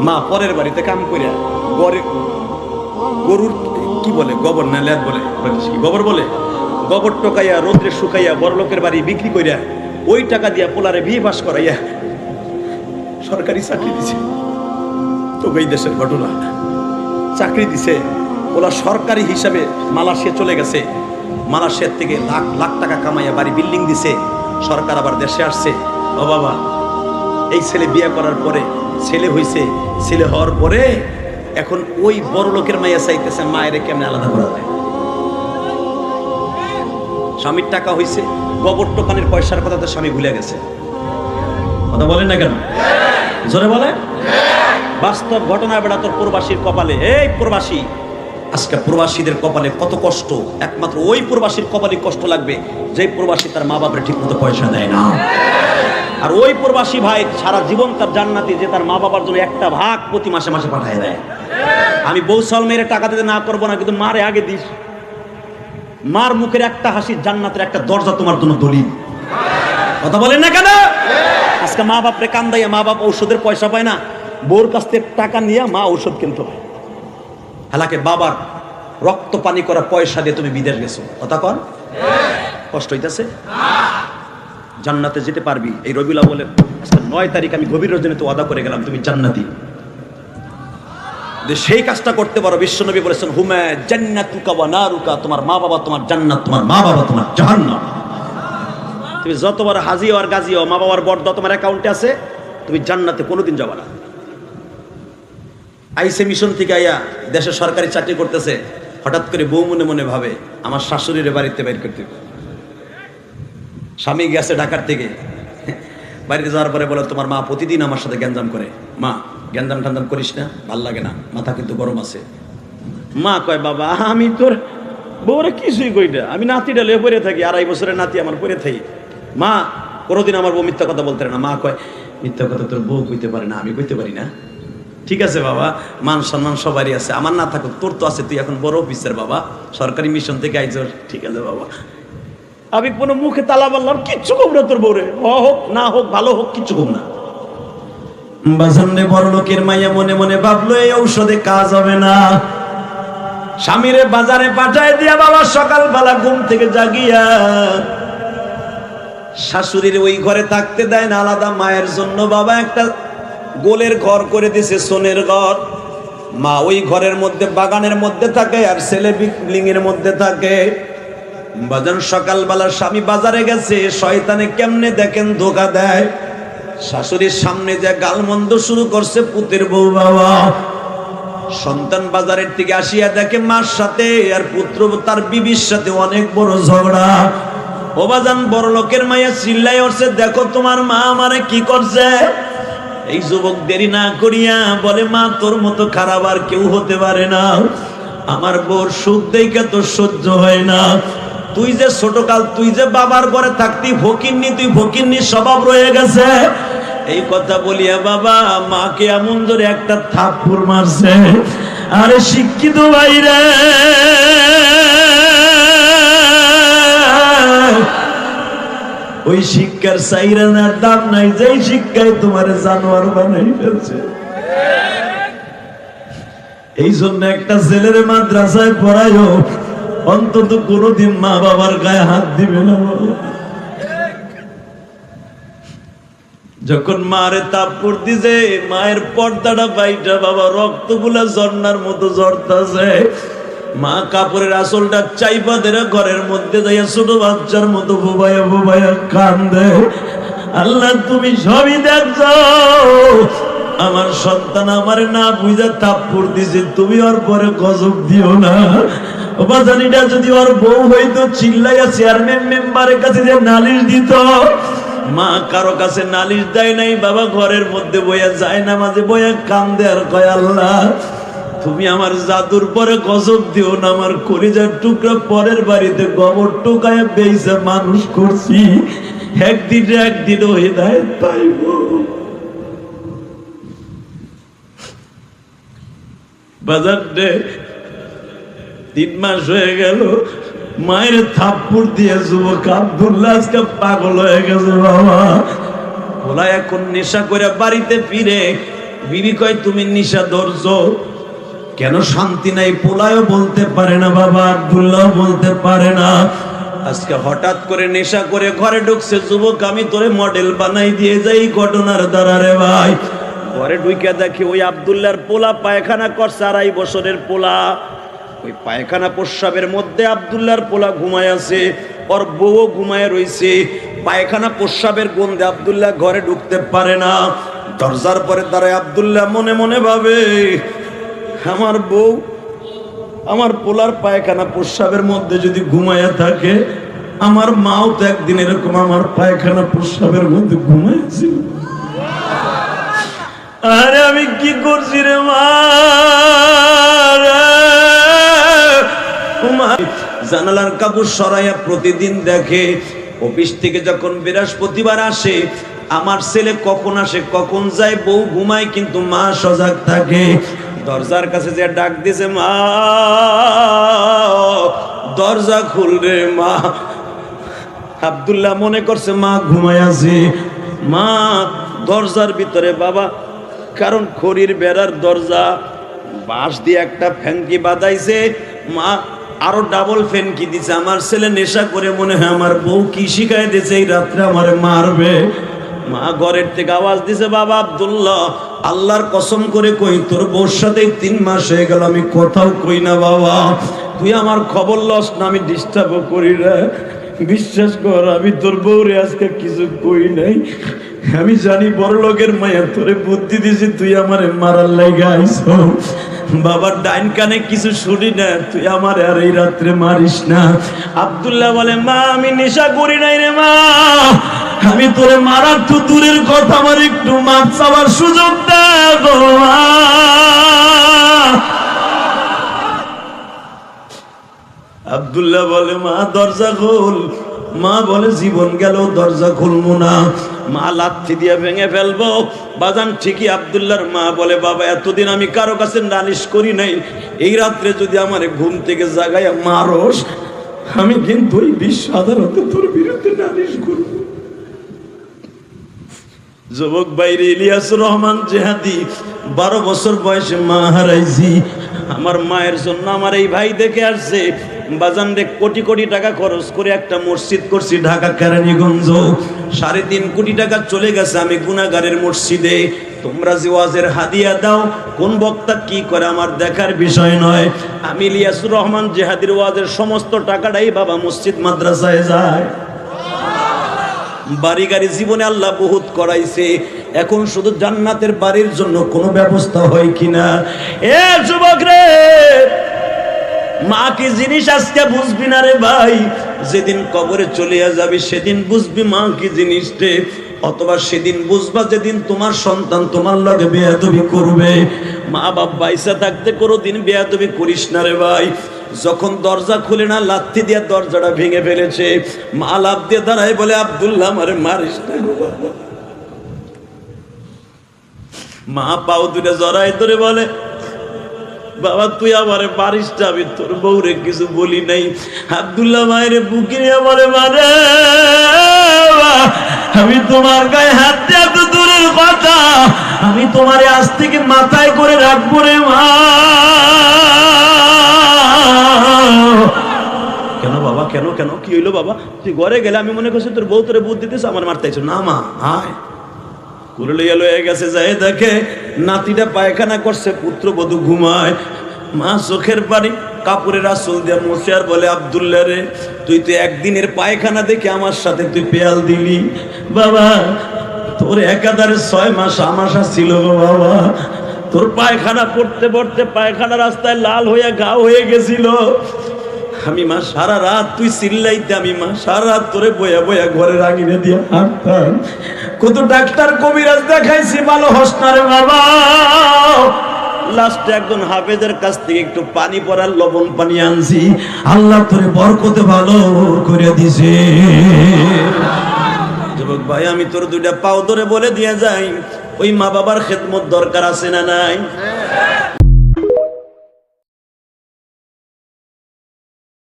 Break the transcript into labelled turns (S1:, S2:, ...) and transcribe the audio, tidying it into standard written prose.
S1: মা পরের বাড়িতে কাম করিয়া গরুর কি বলে গোবর না ল্যাদ বলে গোবর বলে গোবর টোকাইয়া রোদ্রে শুকাইয়া বড় লোকের বাড়ি বিক্রি করিয়া ওই টাকা দিয়া পোলারে বিয়ে পাস করাইয়া সরকারি চাকরি দিছে। তো এই দেশের ঘটনা, চাকরি দিছে ওরা সরকারি হিসাবে মালয়েশিয়া চলে গেছে। মালয়েশিয়ার থেকে লাখ লাখ টাকা কামাইয়া বাড়ি বিল্ডিং দিছে। সরকার আবার দেশে আসছে। ও বাবা, এই ছেলে বিয়ে করার পরে ছেলে হইছে, ছেলে হওয়ার পরে এখন ওই বড় লোকের মাইয়া চাইতেছে মায়ের কেমনে আলাদা করা যায়। স্বামীর টাকা হইছে, গোবর টোকানের পয়সার কথা তো স্বামী ভুলে গেছে। কথা বলেন না কেন? জোরে বলে। বাস্তব ঘটনা বেড়া তোর প্রবাসীর কপালে। এই প্রবাসী, আজকে প্রবাসীদের কপালে কত কষ্ট। একমাত্র ওই প্রবাসীর কপালে কষ্ট লাগবে যে প্রবাসী তার মা বাপের ঠিক মতো পয়সা দেয় না। আর ওই প্রবাসী ভাই সারা জীবন তার জান্নাতি যে তার মা বাবার জন্য একটা ভাগ প্রতি মাসে মাসে পাঠিয়ে দেয়। আমি বৌসাল মেয়ের টাকা দিতে না করবো না, কিন্তু মারে আগে দিস। মার মুখের একটা হাসি জান্নাতের একটা দরজা তোমার জন্য দলিল। কথা বলেন না কেন? আজকে মা বাপরে কান্দাইয়া মা বাপ ঔষধের পয়সা পায় না, বউর কাছ থেকে টাকা নিয়ে মা ঔষধ কিনতে হয়। হালাকে বাবার রক্ত পানি করা পয়সা দিয়ে তুমি বিদেশ গেছো। কথা কর, কষ্ট হইতেছে? জান্নাতে যেতে পারবি। এই রবিউল আউয়ালের আজকে 9 তারিখ আমি গভীর রজনীতে ওয়াদা করে গেলাম তুমি জান্নাতি। সেই কাজটা করতে পারো। বিশ্বনবী বলেছেন হুমা জান্নাতুকা ওয়া নারুকা, তোমার মা বাবা তোমার জান্নাত, তোমার মা বাবা তোমার জাহান্নাম। তুমি যতবার হাজি আর গাজী হও, মা বাবার বর্দা তোমার অ্যাকাউন্টে আছে, তুমি জান্নাতে কোনোদিন যাবে না। আইসে মিশন থেকে আইয়া দেশে সরকারি চাকরি করতেছে, হঠাৎ করে বউ মনে মনে ভাবে আমার শাশুড়ির বাড়িতে বাইর করতে। স্বামী গেছে ঢাকার থেকে, বাড়িতে যাওয়ার পরে বলে তোমার মা প্রতিদিন আমার সাথে গ্যাঞ্জাম করে। মা গ্যাঞ্জাম টাঞ্জাম করিস না, ভাল লাগে না, মাথা কিন্তু গরম আছে। মা কয় বাবা আমি তোর বউরে কিছুই কই না, আমি নাতিটা লয়ে পড়ে থাকি, 2.5 বছরের নাতি আমার পড়ে থাকি। মা কোনোদিন আমার বউ মিথ্যা কথা বলতে না। মা কয় মিথ্যা কথা তোর বউ কইতে পারে না, আমি কইতে পারি না। ঠিক আছে বাবা, মান সম্মান সবারই আছে, আমার না থাকুক, তোর তো আছে, তুই এখন বড় অফিসার বাবা, সরকারি মিশন থেকে আইছ। ঠিক আছে বাবা, আমি কোনো মুখে তালা বললাম কিচ্ছু কম না তোর বউরে, হোক না হোক, ভালো হোক, কিচ্ছু কম না। বাজারে বড় লোকের মাইয়া মনে মনে ভাবলো এই ঔষধে কাজ হবে না। স্বামীরে বাজারে পাঠায় দিয়া বাবা সকালবেলা ঘুম থেকে জাগিয়া শাশুড়ির ওই ঘরে থাকতে দেয় না, আলাদা মায়ের জন্য বাবা একটা গোলের ঘর করে দিছে, সোনের ঘর। মা ওই ঘরের মধ্যে বাগানের মধ্যে থাকে আর ছেলে বিল্ডিং এর মধ্যে থাকে। বাজার সকালবেলা স্বামী বাজারে গেছে, শয়তানে কেমনে দেখেন ধোকা দেয়। শাশুড়ির সামনে যে গালমন্দ শুরু করছে পুতের বউ বাবা। সন্তান বাজারের থেকে আসিয়া দেখে মার সাথে আর পুত্র তার বিবির সাথে অনেক বড় ঝগড়া। ও বাজান বড় লোকের মাইয়া চিল্লাই উঠছে, দেখো তোমার মা আমারে কি করছে। এই যুবক দেরি না করিয়া বলে মা তোর মতো খারাপ আর কেউ হতে পারে না, আমার বউর সুখ দেখে তো সহ্য হয় না। তুই যে ছোটকাল তুই যে বাবার ঘরে থাকতি ফকিরনি, তুই ফকিরনি স্বভাব রয়ে গেছে। এই কথা বলিয়া বাবা মাকে এমন জোরে একটা থাপ্পড় মারছে। আরে শিক্ষিত ভাইরে, ওই শিক্ষার সাইরানার দাম নাই যেই শিক্ষায় তোমার জানোয়ার বানাই ফেলছে। এই জন্য একটা ছেলের মাদ্রাসায় পড়ায়ও অন্তত কোনদিন মা বাবার গায়ে হাত দিবে না। যখন মারে তাপ্পড় দিছে, মায়ের পর্দাটা বাইটা বাবা রক্তগুলা ঝর্ণার মতো ঝরতাছে। মা কাপড়ের আসলটা চাইপা ধরে ঘরের মধ্যে যাইয়া ছোট বাচ্চার মতো বুবাইয়া বুবাইয়া কান্দে। আল্লাহ তুমি সবই দেখছো, আমার সন্তান আমার না বুঝা থাপ্পড় দিছে, তুমি ওর পরে গজব দিও না। বাজানিটা যদি ওর বউ হইতো চিল্লাইয়া চেয়ারম্যান মেম্বারের কাছে যে নালিশ দিত। মা কারো কাছে নালিশ দেয় নাই বাবা, ঘরের মধ্যে বইয়া যায় না, মাঝে বইয়া কান্দে আর কয় আল্লাহ তুমি আমার জাদুর পরে গজব দিও না, আমার কলিজার টুকরা পরের বাড়িতে গোবর টোকায় বেইসা মানুষ করছি, একদিনও হিদায়াত পাইব। বাজার 3 মাস হয়ে গেল, মায়ের থাপ্পড় দিয়ে যুবক আব্দুল্লাহ আজকে পাগল হয়ে গেছে বাবা। ওলা এখন নেশা করে বাড়িতে ফিরে বিবি কয় তুমি নিশা ধরছো কেন? শান্তি নাই। পোলায়ও বলতে পারে না বাবা, আব্দুল্লাহ বলতে পারে না। আজকে হঠাৎ করে নেশা করে ঘরে ঢুকছে, যুবক আমি তোরে মডেল বানাই দিয়ে যাই ঘটনার দ্বারা রে ভাই। ঘরে ঢুকে দেখি ওই আব্দুল্লাহর পোলা পায়খানা করছে, 2.5 বছরের পোলা। ওই পায়খানা প্রস্রাবের মধ্যে আব্দুল্লাহর পোলা ঘুমায় আছে, ওর বউ ঘুমায় রইছে। পায়খানা প্রস্রাবের গন্ধে আব্দুল্লাহ ঘরে ঢুকতে পারে না। দরজার পরে দাঁড়ায় আব্দুল্লাহ মনে মনে ভাবে, আমার বউ আমার পোলার পায়খানা প্রস্রাবের মধ্যে যদি ঘুমায়া থাকে, আমার মাও তো একদিন এরকম আমার পায়খানা প্রস্রাবের মধ্যে ঘুমাইছিল। আরে আমি কি করছি রে মা? জানালার কাপড় সরাইয়া প্রতিদিন দেখে। অফিস থেকে যখন বৃহস্পতিবার আসে, আমার ছেলে কখন আসে কখন যায়, বউ ঘুমায় কিন্তু মা সজাগ থাকে। দরজার কাছে যে ডাক দিছে, মা দরজা খুল রে মা। আব্দুল্লাহ মনে করছে মা ঘুমায় আছে। মা দরজার ভিতরে বাবা, কারণ খড়ির বেড়ার দরজা, বাঁশ দিয়ে একটা ফ্যাঙ্কি বাঁধাইছে। মা আরো ডাবল ফ্যাঙ্কি দিছে। আমার ছেলে নেশা করে মনে হয় আমার বউ কি শিখাই দিছে, এই রাত্রে আমারে মারবে। মা ঘরের থেকে আওয়াজ দিছে, বাবা আব্দুল্লাহ আল্লাহর কসম করে কই, তোর বউর সাথে 3 মাস হয়ে গেল আমি কোথাও কই না বাবা। তুই আমার খবর লস না, আমি ডিস্টার্ব করি না। বিশ্বাস কর আমি তোর বউরে আজকে কিছু কই নাই। আমি জানি বড় লোকের মায়া তোরে বুদ্ধি দিছি, তুই আমারে মারার লাইগা আইছো। বাবার ডাইন কানে কিছু শুনি না, তুই আমার আর এই রাত্রে মারিস না। আব্দুল্লাহ বলে, মা আমি নেশা করি নাই রে মা, আমি তোরে মারার তো দূরের কথা, আমার একটু মাপ চাওয়ার সুযোগ দে গো মা। আব্দুল্লাহ বলে, মা দরজা খোল। মা বলে, জীবন গেল দরজা খুলবো না। মা লাথি দিয়ে ভেঙে ফেলবো। বাজান ঠিকই আব্দুল্লাহর মা বলে, বাবা এতদিন আমি কারো কাছে নালিশ করি নাই, এই রাত্রে যদি আমার ঘুম থেকে জাগাইয়া মারস, আমি কিন্তু ওই বিশ্ব আদালতে তোর বিরুদ্ধে নালিশ করব। যুবক বাইরে ইলিয়াসুর রহমান জেহাদি, 12 বছর বয়সে মা হারাইছি। আমার মায়ের জন্য আমার এই ভাই দেখে আসছে। বাজান রে, কোটি কোটি টাকা খরচ করে একটা মসজিদ করছি ঢাকা কেরানীগঞ্জ। 3.5 কোটি টাকা চলে গেছে আমি গুনাহগারের মসজিদে। তোমরা যে ওয়াজের হাদিয়া দাও, কোন বক্তা কি করে আমার দেখার বিষয় নয়। আমি ইলিয়াসুর রহমান জেহাদির ওয়াজের সমস্ত টাকাটাই বাবা মসজিদ মাদ্রাসায় যায়। বাড়ি গাড়ি জীবনে আল্লাহ বহুত করাইছে, এখন শুধু জান্নাতের বাড়ির জন্য কোনো ব্যবস্থা হয় কিনা। এ যুবক রে, মা কি জিনিস আজকে বুঝবি না রে ভাই, যেদিন কবরে চলে যাবি সেদিন বুঝবি মা কি জিনিস রে। অথবা সেদিন বুঝবা যেদিন তোমার সন্তান তোমার লগে বেয়াদবি করবে। মা বাপ বাইসা থাকতে কোনোদিন বেয়াদবি করিস না রে ভাই। যখন দরজা খুলে না, লাথি দিয়ে দরজাটা ভেঙে ফেলেছে। মা লাফ দিয়ে দাঁড়ায় বলে, আব্দুল্লাহ আমারে মারিস না গো বাবা। মা পাও দুটো জড়াই ধরে বলে, বাবা তুই আমারে মারিস না, আমি তোর বউরে কিছু বলি নাই। আব্দুল্লাহ মায়ের বুকে নিয়ে বলে, মানে আমি তোমার গায়ে হাত দিয়ে এত দূরের কথা, আমি তোমারে আজ থেকে মাথায় করে রাখবো রে মা। কেন বাবা, কেন কেন কি হইলো বাবা? তুই ঘরে গেলে আমি মনে করছি তোর বউ তোরে বুদ্ধি দিতেছে, আমার মারতেছ না। মা আয় কুরলে এলো হয়ে গেছে, যাই দেখে নাতিটা পায়খানা করছে, পুত্রবধূ ঘুমায়। মা চোখের পানি কাপড়ের আঁচল দিয়ে মুছে আর বলে, আব্দুল্লাহ রে, তুই তো একদিনের পায়খানা দেখে আমার সাথে তুই পেয়াল দিলি। বাবা তোর একাধারে 6 মাস আমাশা ছিল গো বাবা। তোর পায়খানা পড়তে পড়তে পায়খানা রাস্তায় লাল হয়ে ঘা হয়ে গেছিল। আমি মা সারা রাত তুই চিল্লাইতে, আমি মা সারা রাত তোরে বয়া বয়া ঘরের আঙিনে দিয়ে হাঁটতাম। কত ডাক্তার কবিরাজ দেখাইছি, ভালো হস না রে বাবা। লাস্টে একজন হাফেজের কাছ থেকে একটু পানি পড়ার লবণ পানি আনছি, আল্লাহ তোরে বরকতে ভালো করে দিছে। যুবক ভাই, আমি তোর 2টা পাও ধরে বলে দিয়ে যাই, ওই মা বাবার খেদমত দরকার আছে না নাই?